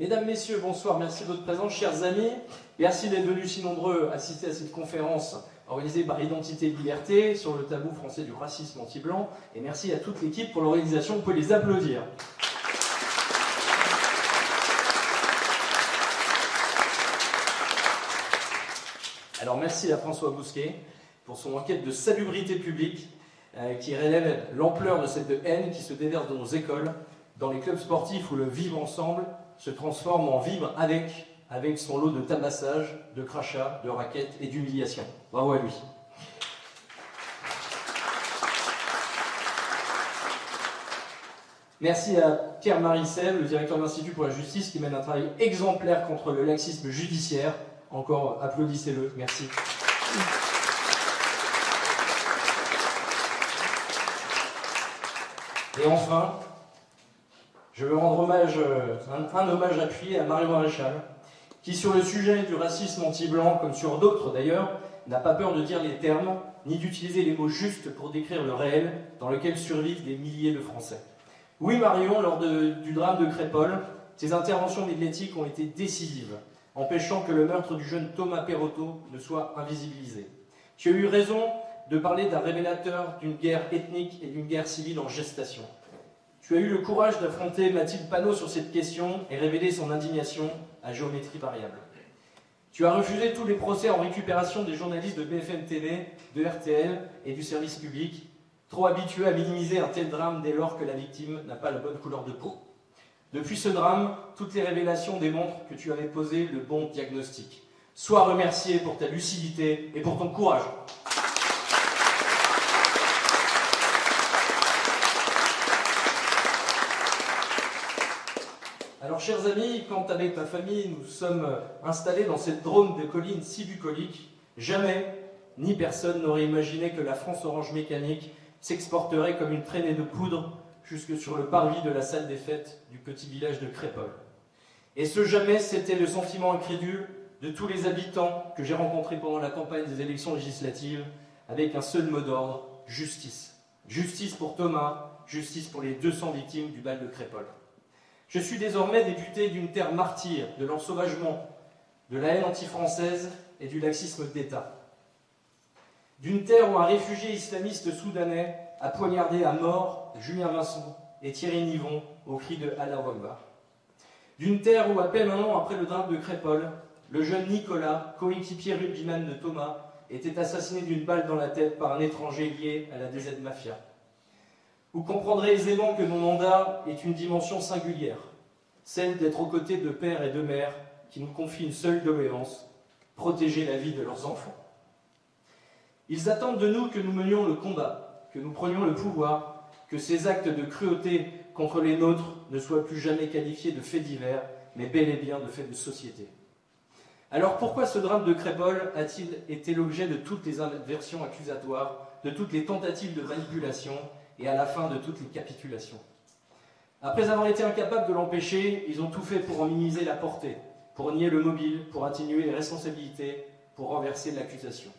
Mesdames, Messieurs, bonsoir, merci de votre présence, chers amis. Merci d'être venus si nombreux assister à cette conférence organisée par Identité et Liberté sur le tabou français du racisme anti-blanc. Et merci à toute l'équipe pour l'organisation, vous pouvez les applaudir. Alors merci à François Bousquet pour son enquête de salubrité publique qui révèle l'ampleur de cette haine qui se déverse dans nos écoles, dans les clubs sportifs où le vivre ensemble se transforme en vivre avec son lot de tabassage, de crachats, de raquettes et d'humiliation. Bravo à lui. Merci à Pierre Marissel, le directeur de l'Institut pour la justice, qui mène un travail exemplaire contre le laxisme judiciaire. Encore, applaudissez-le, merci. Et enfin, je veux rendre hommage, un hommage appuyé à Marion Maréchal, qui sur le sujet du racisme anti-blanc, comme sur d'autres d'ailleurs, n'a pas peur de dire les termes, ni d'utiliser les mots justes pour décrire le réel dans lequel survivent des milliers de Français. Oui, Marion, lors du drame de Crépol, ses interventions médiatiques ont été décisives, empêchant que le meurtre du jeune Thomas Perotto ne soit invisibilisé. Tu as eu raison de parler d'un révélateur d'une guerre ethnique et d'une guerre civile en gestation. Tu as eu le courage d'affronter Mathilde Panot sur cette question et révéler son indignation à géométrie variable. Tu as refusé tous les procès en récupération des journalistes de BFM TV, de RTL et du service public, trop habitués à minimiser un tel drame dès lors que la victime n'a pas la bonne couleur de peau. Depuis ce drame, toutes les révélations démontrent que tu avais posé le bon diagnostic. Sois remercié pour ta lucidité et pour ton courage. Alors, chers amis, quand avec ma famille nous sommes installés dans cette drôme de collines si bucolique, jamais, ni personne n'aurait imaginé que la France Orange Mécanique s'exporterait comme une traînée de poudre jusque sur le parvis de la salle des fêtes du petit village de Crépol. Et ce jamais, c'était le sentiment incrédule de tous les habitants que j'ai rencontrés pendant la campagne des élections législatives, avec un seul mot d'ordre, justice. Justice pour Thomas, justice pour les 200 victimes du bal de Crépol. Je suis désormais député d'une terre martyre de l'ensauvagement, de la haine anti-française et du laxisme d'État. D'une terre où un réfugié islamiste soudanais a poignardé à mort Julien Vincent et Thierry Nivon au cri de Allah Akbar. D'une terre où, à peine un an après le drame de Crépol, le jeune Nicolas, coéquipier rugbyman de Thomas, était assassiné d'une balle dans la tête par un étranger lié à la DZ Mafia. Vous comprendrez aisément que mon mandat est une dimension singulière, celle d'être aux côtés de pères et de mères qui nous confient une seule doléance, protéger la vie de leurs enfants. Ils attendent de nous que nous menions le combat, que nous prenions le pouvoir, que ces actes de cruauté contre les nôtres ne soient plus jamais qualifiés de faits divers, mais bel et bien de faits de société. Alors pourquoi ce drame de Crépol a-t-il été l'objet de toutes les versions accusatoires, de toutes les tentatives de manipulation et à la fin de toutes les capitulations? Après avoir été incapables de l'empêcher, ils ont tout fait pour en minimiser la portée, pour nier le mobile, pour atténuer les responsabilités, pour renverser l'accusation.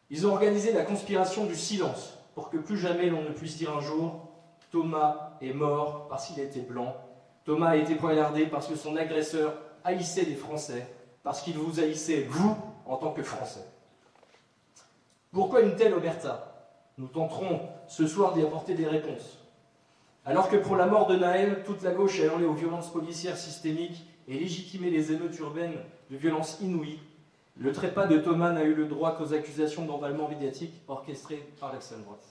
Ils ont organisé la conspiration du silence, pour que plus jamais l'on ne puisse dire un jour « Thomas est mort parce qu'il était blanc, Thomas a été poignardé parce que son agresseur haïssait les Français, parce qu'il vous haïssait, vous, en tant que Français. » Pourquoi une telle omerta? Nous tenterons ce soir d'y apporter des réponses. Alors que pour la mort de Naël, toute la gauche a hurlé aux violences policières systémiques et légitimé les émeutes urbaines de violences inouïes, le trépas de Thomas n'a eu le droit qu'aux accusations d'emballement médiatique orchestrées par l'extrême droite.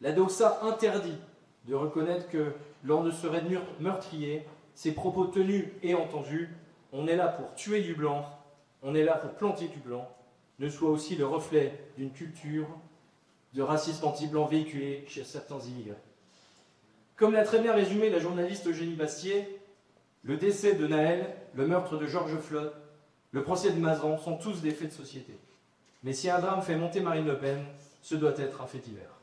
La doxa interdit de reconnaître que, lors de ce raid meurtrier, ces propos tenus et entendus, on est là pour tuer du blanc, on est là pour planter du blanc, ne soit aussi le reflet d'une culture de racisme anti-blanc véhiculé chez certains immigrés. Comme l'a très bien résumé la journaliste Eugénie Bastier, le décès de Naël, le meurtre de Georges Flotte, le procès de Mazan sont tous des faits de société. Mais si un drame fait monter Marine Le Pen, ce doit être un fait divers.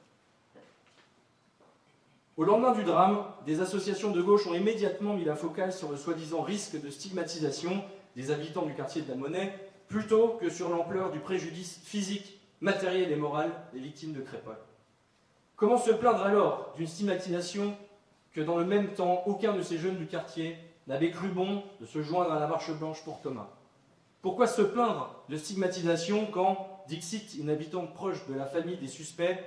Au lendemain du drame, des associations de gauche ont immédiatement mis la focale sur le soi-disant risque de stigmatisation des habitants du quartier de la Monnaie, plutôt que sur l'ampleur du préjudice physique, matériel et moral des victimes de Crépol. Comment se plaindre alors d'une stigmatisation que dans le même temps, aucun de ces jeunes du quartier n'avait cru bon de se joindre à la marche blanche pour Thomas? Pourquoi se plaindre de stigmatisation quand, dixit une habitante proche de la famille des suspects,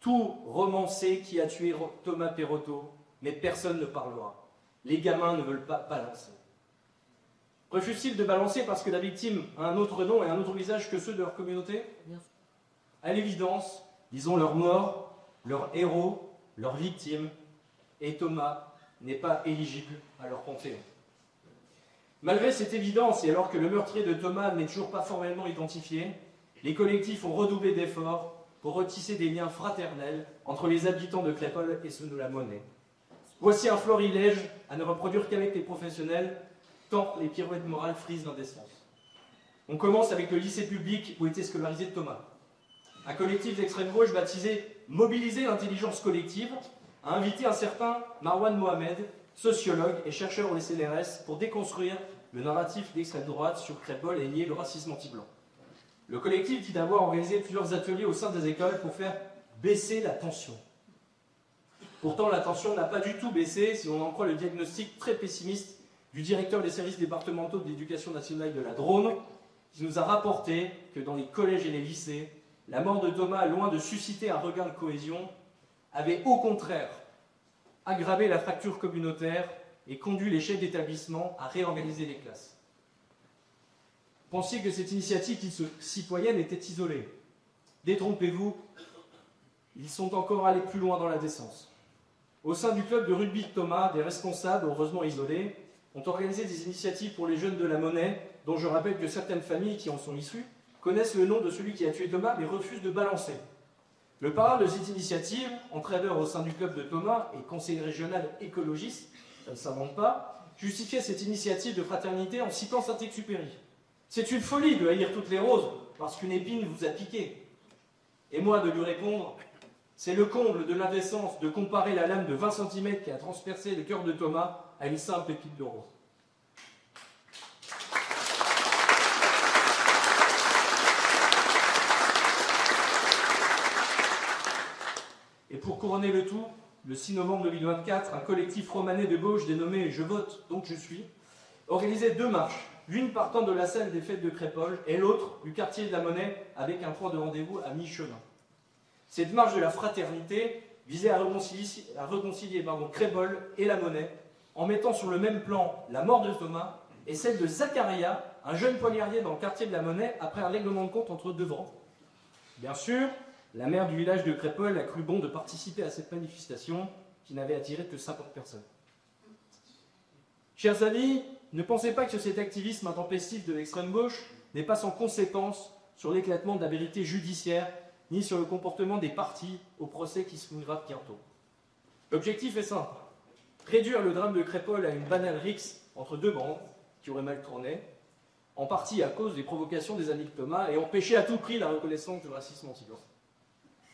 tout romancé qui a tué Thomas Perotto, mais personne ne parlera. Les gamins ne veulent pas balancer. Refuse-t-il de balancer parce que la victime a un autre nom et un autre visage que ceux de leur communauté? À l'évidence, disons leurs morts, leurs héros, leurs victimes, et Thomas n'est pas éligible à leur panthéon. Malgré cette évidence, et alors que le meurtrier de Thomas n'est toujours pas formellement identifié, les collectifs ont redoublé d'efforts pour retisser des liens fraternels entre les habitants de Crépol et ceux de la Monnaie. Voici un florilège à ne reproduire qu'avec les professionnels, tant les pirouettes morales frisent l'indécence. On commence avec le lycée public où était scolarisé Thomas. Un collectif d'extrême gauche baptisé « Mobiliser l'intelligence collective » a invité un certain Marwan Mohamed, sociologue et chercheur au CNRS, pour déconstruire le narratif d'extrême droite sur Crépol et nier le racisme anti-blanc. Le collectif dit d'avoir organisé plusieurs ateliers au sein des écoles pour faire baisser la tension. Pourtant, la tension n'a pas du tout baissé si l'on en croit le diagnostic très pessimiste du directeur des services départementaux de l'éducation nationale de la Drôme, qui nous a rapporté que dans les collèges et les lycées, la mort de Thomas, loin de susciter un regain de cohésion, avait au contraire aggravé la fracture communautaire et conduit les chefs d'établissement à réorganiser les classes. Pensiez que cette initiative citoyenne était isolée. Détrompez-vous, ils sont encore allés plus loin dans la décence. Au sein du club de rugby de Thomas, des responsables, heureusement isolés, ont organisé des initiatives pour les jeunes de la Monnaie, dont je rappelle que certaines familles qui en sont issues connaissent le nom de celui qui a tué Thomas, mais refusent de balancer. Le parrain de cette initiative, entraîneur au sein du club de Thomas et conseiller régional écologiste, ça ne s'invente pas, justifiait cette initiative de fraternité en citant Saint-Exupéry. C'est une folie de haïr toutes les roses parce qu'une épine vous a piqué. Et moi de lui répondre, c'est le comble de l'indécence de comparer la lame de 20 cm qui a transpercé le cœur de Thomas à une simple épine de rose. Et pour couronner le tout, le 6 novembre 2024, un collectif romanais de gauche dénommé « Je vote, donc je suis » organisait 2 marches, l'une partant de la scène des fêtes de Crépol et l'autre du quartier de la Monnaie avec un point de rendez-vous à mi-chemin. Cette marche de la fraternité visait à réconcilier Crépol et la Monnaie en mettant sur le même plan la mort de Thomas et celle de Zacharia, un jeune poignardier dans le quartier de la Monnaie après un règlement de compte entre 2 vents. Bien sûr, la maire du village de Crépol a cru bon de participer à cette manifestation qui n'avait attiré que 50 personnes. Chers amis, ne pensez pas que cet activisme intempestif de l'extrême gauche n'est pas sans conséquence sur l'éclatement de la vérité judiciaire ni sur le comportement des partis au procès qui se mouillera bientôt. L'objectif est simple, réduire le drame de Crépol à une banale rixe entre 2 bandes qui auraient mal tourné, en partie à cause des provocations des amis de Thomas, et empêcher à tout prix la reconnaissance du racisme anti-blanc.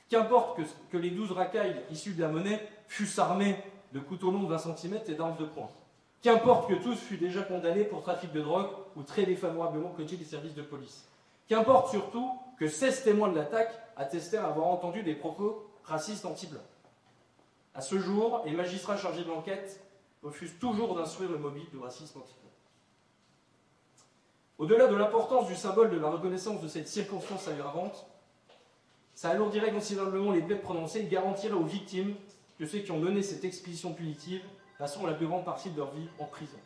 Qu'importe que les 12 racailles issus de la Monnaie fussent armés de couteaux longs de 20 cm et d'armes de poing. Qu'importe que tous fussent déjà condamnés pour trafic de drogue ou très défavorablement coachés des services de police. Qu'importe surtout que 16 témoins de l'attaque attestèrent avoir entendu des propos racistes anti-blancs. À ce jour, les magistrats chargés de l'enquête refusent toujours d'instruire le mobile du racisme anti-blanc. Au-delà de l'importance du symbole de la reconnaissance de cette circonstance aggravante, ça alourdirait considérablement les peines prononcées et garantirait aux victimes que ceux qui ont mené cette expédition punitive passeront la plus grande partie de leur vie en prison.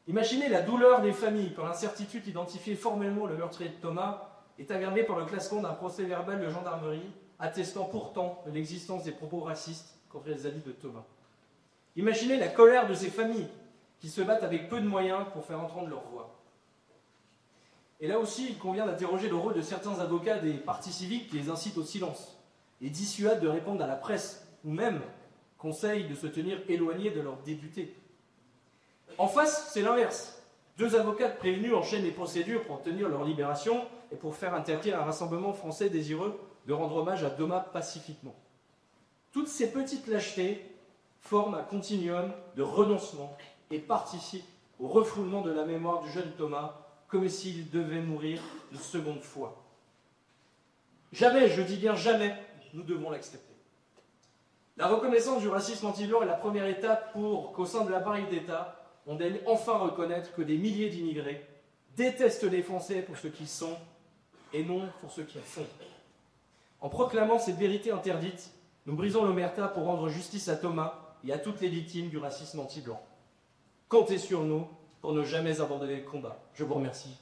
Imaginez la douleur des familles quand l'incertitude d'identifier formellement le meurtrier de Thomas est aggravée par le classement d'un procès verbal de gendarmerie attestant pourtant de l'existence des propos racistes contre les amis de Thomas. Imaginez la colère de ces familles qui se battent avec peu de moyens pour faire entendre leur voix. Et là aussi, il convient d'interroger le rôle de certains avocats des partis civiques qui les incitent au silence et dissuadent de répondre à la presse, ou même conseillent de se tenir éloignés de leurs députés. En face, c'est l'inverse. 2 avocats prévenus enchaînent les procédures pour obtenir leur libération et pour faire interdire un rassemblement français désireux de rendre hommage à Thomas pacifiquement. Toutes ces petites lâchetés forment un continuum de renoncement et participent au refoulement de la mémoire du jeune Thomas comme s'il devait mourir une seconde fois. Jamais, je dis bien jamais, nous devons l'accepter. La reconnaissance du racisme anti-blanc est la première étape pour qu'au sein de l'appareil d'État, on daigne enfin reconnaître que des milliers d'immigrés détestent les Français pour ce qu'ils sont et non pour ce qu'ils font. En proclamant cette vérité interdite, nous brisons l'omerta pour rendre justice à Thomas et à toutes les victimes du racisme anti-blanc. Comptez sur nous pour ne jamais abandonner le combat. Je vous remercie.